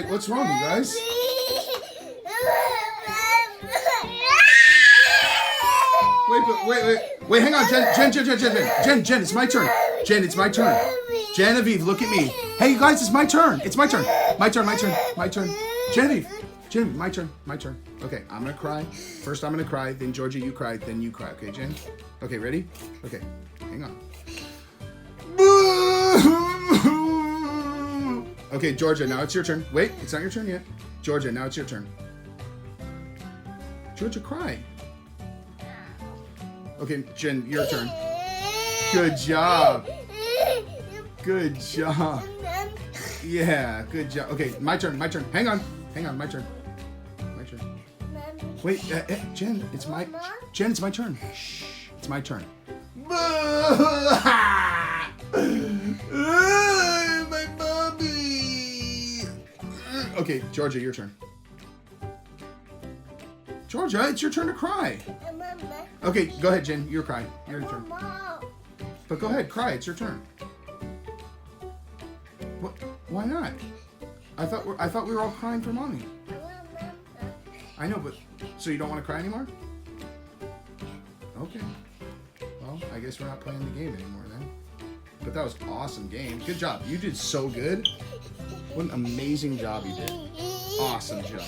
Wait, what's wrong, you guys? Wait, hang on, Jen, it's my turn. Jen, it's my turn. Genevieve, look at me. Hey, you guys, it's my turn. It's my turn. My turn. Genevieve, my turn. Okay, I'm gonna cry. First, I'm gonna cry. Then, Georgia, you cry. Then you cry. Okay, Jen? Okay, ready? Okay, hang on. Okay, Georgia, now it's your turn. Wait, it's not your turn yet. Georgia, now it's your turn. Georgia, cry. Okay, Jen, your turn. Good job. Yeah, good job. Okay, my turn. Hang on, my turn. Wait, Jen, it's my turn. Shh, it's my turn. My mommy. Okay, Georgia, your turn. Georgia, it's your turn to cry. Okay, go ahead, Jen. Your cry. Your turn. But go ahead, cry. It's your turn. What? Why not? I thought we were all crying for mommy. I know, but so you don't want to cry anymore? Okay. Well, I guess we're not playing the game anymore then. But that was an awesome game. Good job. You did so good. What an amazing job you did. Awesome job.